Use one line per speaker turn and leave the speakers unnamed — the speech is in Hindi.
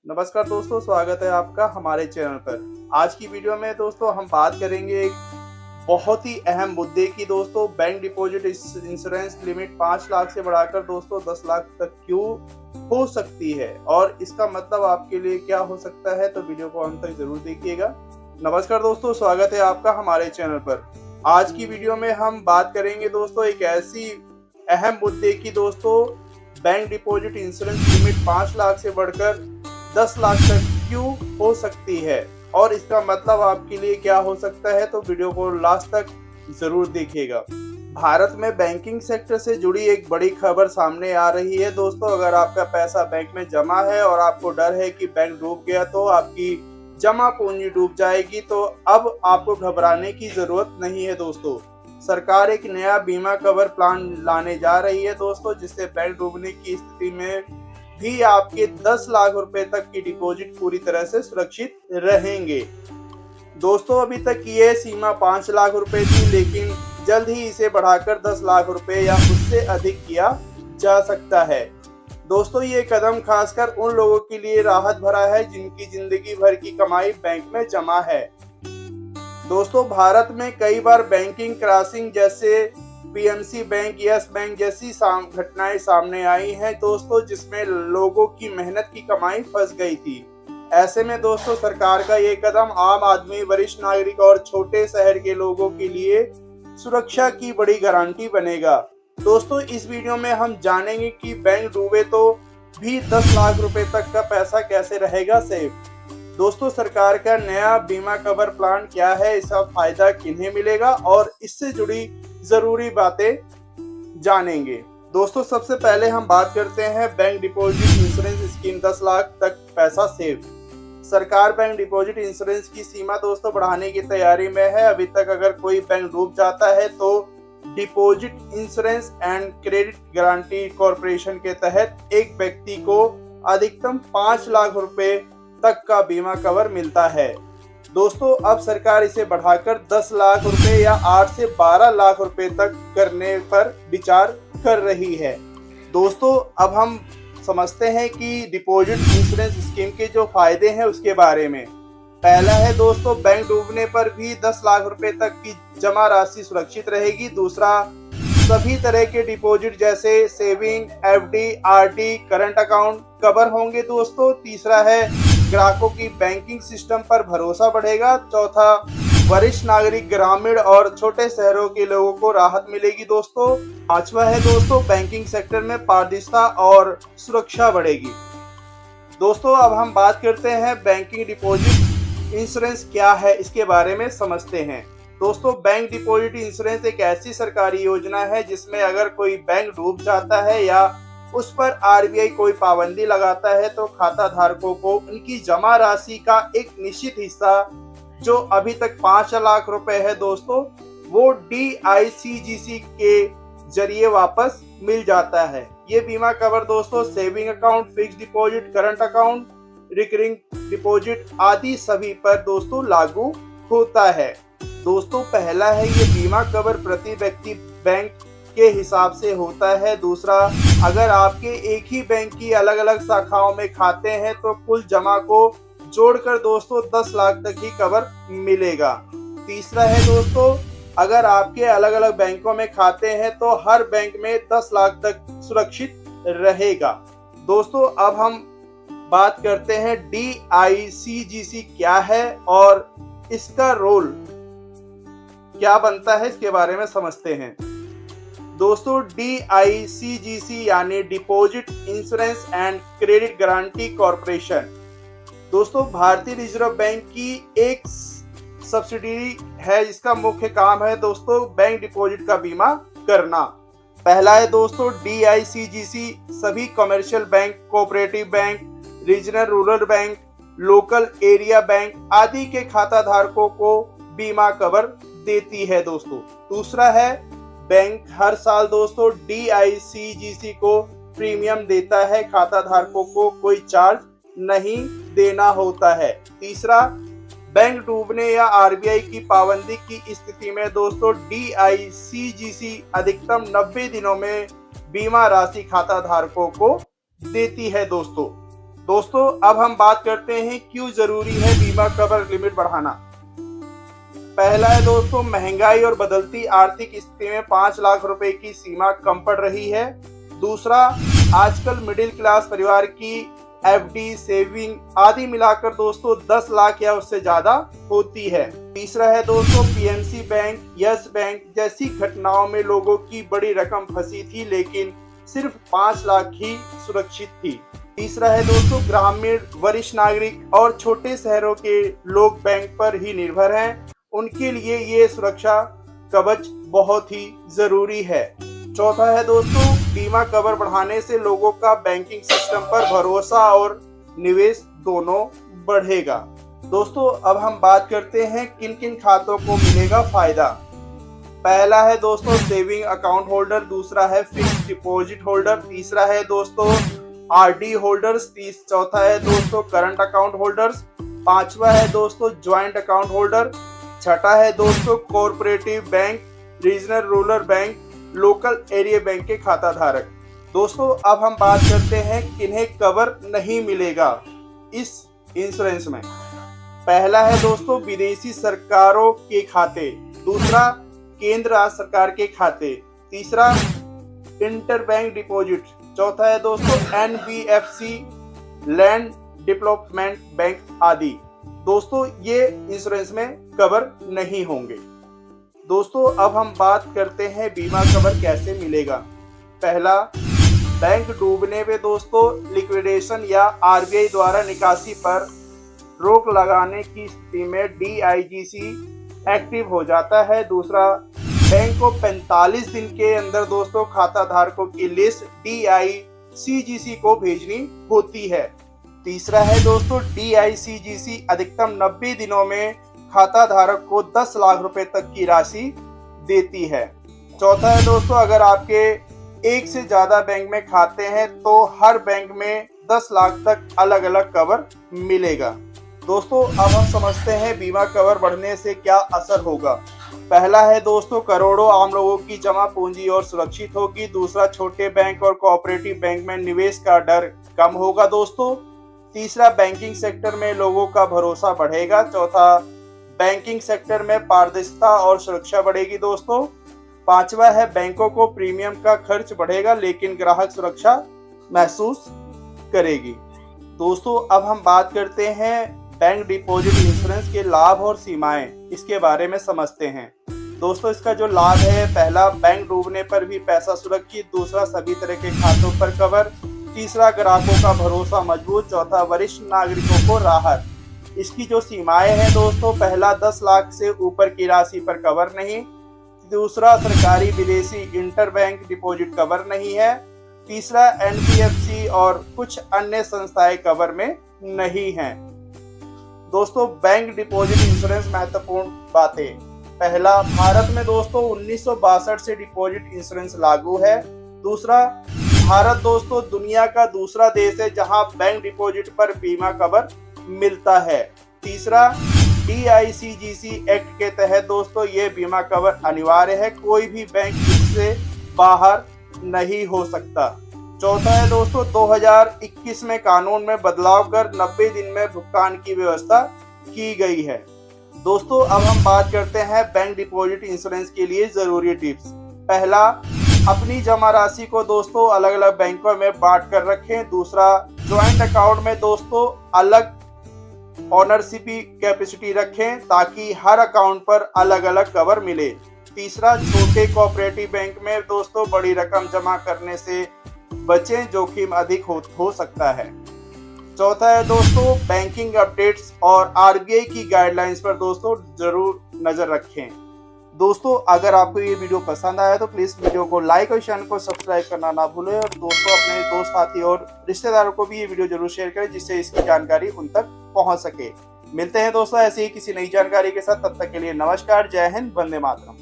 नमस्कार दोस्तों, स्वागत है आपका हमारे चैनल पर। आज की वीडियो में दोस्तों हम बात करेंगे एक बहुत ही अहम मुद्दे की। दोस्तों, bank deposit insurance limit 5 lakh से बढ़ाकर दोस्तों 10 लाख तक क्यों हो सकती है और इसका मतलब आपके लिए क्या हो सकता है, तो वीडियो को अंत तक जरूर देखिएगा। नमस्कार दोस्तों, स्वागत है आपका हमारे चैनल पर। आज की वीडियो में हम बात करेंगे दोस्तों एक ऐसी अहम मुद्दे की। दोस्तों, bank deposit insurance limit 5 lakh से बढ़कर 10 लाख तक क्यों हो सकती है और इसका मतलब आपके लिए क्या हो सकता है, तो वीडियो को लास्ट तक जरूर देखिएगा। भारत में बैंकिंग सेक्टर से जुड़ी एक बड़ी खबर सामने आ रही है। दोस्तों, अगर आपका पैसा बैंक में जमा है और आपको डर है कि बैंक डूब गया तो आपकी जमा पूंजी डूब जाएगी, तो अब आपको घबराने की जरूरत नहीं है। दोस्तों, सरकार एक नया बीमा कवर प्लान लाने जा रही है दोस्तों, जिससे बैंक डूबने की स्थिति में भी आपके 10 लाख रुपए तक की डिपॉजिट पूरी तरह से सुरक्षित रहेंगे। दोस्तों, अभी तक ये सीमा 5 लाख रुपए थी, लेकिन जल्द ही इसे बढ़ाकर 10 लाख रुपए या उससे अधिक किया जा सकता है। दोस्तों, ये कदम खासकर उन लोगों के लिए राहत भरा है जिनकी जिंदगी भर की कमाई बैंक में जमा है। दोस्तों, भारत में कई बार बैंकिंग क्रैशिंग जैसे पीएमसी बैंक, यस बैंक जैसी घटनाएं सामने आई हैं दोस्तों, जिसमें लोगों की मेहनत की कमाई फंस गई थी। ऐसे में दोस्तों, सरकार का ये कदम आम आदमी, वरिष्ठ नागरिक और छोटे शहर के लोगों के लिए सुरक्षा की बड़ी गारंटी बनेगा। दोस्तों, इस वीडियो में हम जानेंगे कि बैंक डूबे तो भी 10 लाख रुपए तक का पैसा कैसे रहेगा सेफ। दोस्तों, सरकार का नया बीमा कवर प्लान क्या है, इसका फायदा किन्हें मिलेगा और इससे जुड़ी जरूरी बातें जानेंगे। दोस्तों, सबसे पहले हम बात करते हैं bank deposit insurance scheme 10 lakh तक पैसा सेव। सरकार बैंक डिपॉजिट इंश्योरेंस की सीमा दोस्तों बढ़ाने की तैयारी में है। अभी तक अगर कोई बैंक डूब जाता है तो deposit insurance and credit guarantee corporation के तहत एक व्यक्ति को अधिकतम 5 लाख रुपए तक का बीमा कवर मिलता है। दोस्तों, अब सरकार इसे बढ़ाकर 10 लाख रुपए या 8 से 12 लाख रुपए तक करने पर विचार कर रही है। दोस्तों, अब हम समझते हैं कि डिपॉजिट इंश्योरेंस स्कीम के जो फायदे हैं उसके बारे में। पहला है दोस्तों, बैंक डूबने पर भी 10 लाख रुपए तक की जमा राशि सुरक्षित रहेगी। दूसरा, सभी तरह के डिपॉजिट जैसे saving, FD, RD, current account cover होंगे दोस्तों। तीसरा है, ग्राहकों की बैंकिंग सिस्टम पर भरोसा बढ़ेगा। चौथा, वरिष्ठ नागरिक, ग्रामीण और छोटे शहरों के लोगों को राहत मिलेगी दोस्तों। पांचवा है दोस्तों, बैंकिंग सेक्टर में पारदर्शिता और सुरक्षा बढ़ेगी। दोस्तों, अब हम बात करते हैं बैंकिंग डिपॉजिट इंश्योरेंस क्या है, इसके बारे में समझते हैं। दोस्तों, बैंक डिपॉजिट इंश्योरेंस एक ऐसी सरकारी योजना है जिसमें अगर कोई बैंक डूब जाता है या उस पर आरबीआई कोई पाबंदी लगाता है तो खाता धारकों को उनकी जमा राशि का एक निश्चित हिस्सा, जो अभी तक 5 लाख रुपए है दोस्तों, वो DICGC के जरिए वापस मिल जाता है। ये बीमा कवर दोस्तों saving account, fix deposit, current account, recurring deposit आदि सभी पर दोस्तों लागू होता है। दोस्तों, पहला है ये बीमा कवर प्रति व्यक्ति बैंक के हिसाब से होता है। दूसरा, अगर आपके एक ही बैंक की अलग अलग शाखाओं में खाते हैं तो कुल जमा को जोड़कर दोस्तों 10 लाख तक ही कवर मिलेगा। तीसरा है दोस्तों, अगर आपके अलग अलग बैंकों में खाते हैं तो हर बैंक में 10 लाख तक सुरक्षित रहेगा। दोस्तों, अब हम बात करते हैं DICGC क्या है और इसका रोल क्या बनता है, इसके बारे में समझते हैं। दोस्तों, DICGC यानी deposit insurance and credit guarantee corporation दोस्तों भारतीय रिजर्व बैंक की एक सब्सिडियरी है, जिसका मुख्य काम है दोस्तों बैंक डिपॉजिट का बीमा करना। पहला है दोस्तों, DICGC सभी commercial bank, cooperative bank, regional rural bank, local area bank आदि के खाता धारकों को बीमा कवर देती है दोस्तों। दूसरा है, बैंक हर साल दोस्तों DICGC को प्रीमियम देता है, खाता धारकों को कोई चार्ज नहीं देना होता है। तीसरा, बैंक डूबने या आरबीआई की पाबंदी की स्थिति में दोस्तों DICGC अधिकतम 90 दिनों में बीमा राशि खाता धारकों को देती है दोस्तों। दोस्तों अब हम बात करते हैं क्यों जरूरी है बीमा कवर लिमिट बढ़ाना। पहला है दोस्तों, महंगाई और बदलती आर्थिक स्थिति में 5 लाख रुपए की सीमा कम पड़ रही है। दूसरा, आजकल मिडिल क्लास परिवार की एफडी, सेविंग आदि मिलाकर दोस्तों 10 लाख या उससे ज्यादा होती है। तीसरा है दोस्तों, पीएनसी बैंक, यस बैंक जैसी घटनाओं में लोगों की बड़ी रकम फंसी थी लेकिन सिर्फ 5 लाख ही सुरक्षित थी। तीसरा है दोस्तों, ग्रामीण, वरिष्ठ नागरिक और छोटे शहरों के लोग बैंक पर ही निर्भर हैं, उनके लिए ये सुरक्षा कवच बहुत ही जरूरी है। चौथा है दोस्तों, बीमा कवर बढ़ाने से लोगों का बैंकिंग सिस्टम पर भरोसा और निवेश दोनों बढ़ेगा। दोस्तों अब हम बात करते हैं किन किन खातों को मिलेगा फायदा। पहला है दोस्तों सेविंग अकाउंट होल्डर, दूसरा है फिक्स्ड डिपॉजिट होल्डर, तीसरा है दोस्तों आरडी होल्डर्स, चौथा है दोस्तों करंट अकाउंट होल्डर्स, पांचवा है दोस्तों ज्वाइंट अकाउंट होल्डर, छठा है दोस्तों cooperative bank, regional rural bank, local area bank के खाता धारक। दोस्तों अब हम बात करते हैं किन्हें कवर नहीं मिलेगा इस इंश्योरेंस में। पहला है दोस्तों विदेशी सरकारों के खाते, दूसरा केंद्र राज्य सरकार के खाते, तीसरा इंटरबैंक डिपॉजिट, चौथा है दोस्तों एनबीएफसी, लैंड डेवलपमेंट बैंक आदि। दोस्तों ये इंश्योरेंस में कवर नहीं होंगे। दोस्तों अब हम बात करते हैं बीमा कवर कैसे मिलेगा। पहला, बैंक डूबने पे दोस्तों लिक्विडेशन या आरबीआई द्वारा निकासी पर रोक लगाने की स्थिति में डीआईजीसी एक्टिव हो जाता है। दूसरा, बैंक को 45 दिन के अंदर दोस्तों खाता धारकों की लिस्ट डीआईसीजीसी को भेजनी होती है। तीसरा है दोस्तों डीआईसीजीसी अधिकतम 90 दिनों में खाता धारक को 10 लाख रुपए तक की राशि देती है। चौथा है दोस्तों, अगर आपके एक से ज्यादा बैंक में खाते हैं तो हर बैंक में 10 लाख तक अलग अलग कवर मिलेगा। दोस्तों अब हम समझते हैं बीमा कवर बढ़ने से क्या असर होगा। पहला है दोस्तों, करोड़ों आम लोगों की जमा पूंजी और सुरक्षित होगी। दूसरा, छोटे बैंक और कोऑपरेटिव बैंक में निवेश का डर कम होगा दोस्तों। तीसरा, बैंकिंग सेक्टर में लोगों का भरोसा बढ़ेगा। चौथा, बैंकिंग सेक्टर में पारदर्शिता और सुरक्षा बढ़ेगी दोस्तों। पांचवा है, बैंकों को प्रीमियम का खर्च बढ़ेगा लेकिन ग्राहक सुरक्षा महसूस करेगी। दोस्तों अब हम बात करते हैं बैंक डिपॉजिट इंश्योरेंस के लाभ और सीमाएं, इसके बारे में समझते हैं। दोस्तों इसका जो लाभ है, पहला, बैंक डूबने पर भी पैसा सुरक्षित, दूसरा सभी तरह के खातों पर कवर, तीसरा ग्राहकों का भरोसा मजबूत, चौथा वरिष्ठ नागरिकों को राहत। इसकी जो सीमाएं हैं दोस्तों, पहला 10 लाख से ऊपर की राशि पर कवर नहीं, दूसरा सरकारी विदेशी इंटरबैंक डिपॉजिट कवर नहीं है, तीसरा एनबीएफसी और कुछ अन्य संस्थाएं कवर में नहीं हैं। दोस्तों बैंक डिपॉजिट इंश्योरेंस महत्वपूर्ण बातें। पहला, भारत में दोस्तों 1962 से डिपॉजिट इंश्योरेंस लागू है। दूसरा, भारत दोस्तों दुनिया का दूसरा देश है जहां बैंक डिपॉजिट पर बीमा कवर मिलता है। तीसरा, डीआईसीजीसी एक्ट के तहत दोस्तों ये बीमा कवर अनिवार्य है, कोई भी बैंक इससे बाहर नहीं हो सकता। चौथा है दोस्तों 2021 में कानून में बदलाव कर 90 दिन में भुगतान की व्यवस्था की गई है। दोस्तों अब हम बात करते हैं बैंक डिपॉजिट इंश्योरेंस के लिए जरूरी टिप्स। पहला, अपनी जमा राशि को दोस्तों अलग अलग बैंकों में बांट कर रखें। दूसरा, ज्वाइंट अकाउंट में दोस्तों अलग ओनरशिप कैपेसिटी रखें ताकि हर अकाउंट पर अलग अलग कवर मिले। तीसरा, छोटे कोऑपरेटिव बैंक में दोस्तों बड़ी रकम जमा करने से बचें, जोखिम अधिक हो सकता है। चौथा है दोस्तों बैंकिंग अपडेट्स और आरबीआई की गाइडलाइंस पर दोस्तों जरूर नजर रखें। दोस्तों अगर आपको ये वीडियो पसंद आया तो प्लीज वीडियो को लाइक और चैनल को सब्सक्राइब करना ना भूलें, और दोस्तों अपने दोस्त साथी और रिश्तेदारों को भी ये वीडियो जरूर शेयर करें जिससे इसकी जानकारी उन तक पहुंच सके। मिलते हैं दोस्तों ऐसे ही किसी नई जानकारी के साथ, तब तक के लिए नमस्कार, जय हिंद, वंदे मातरम।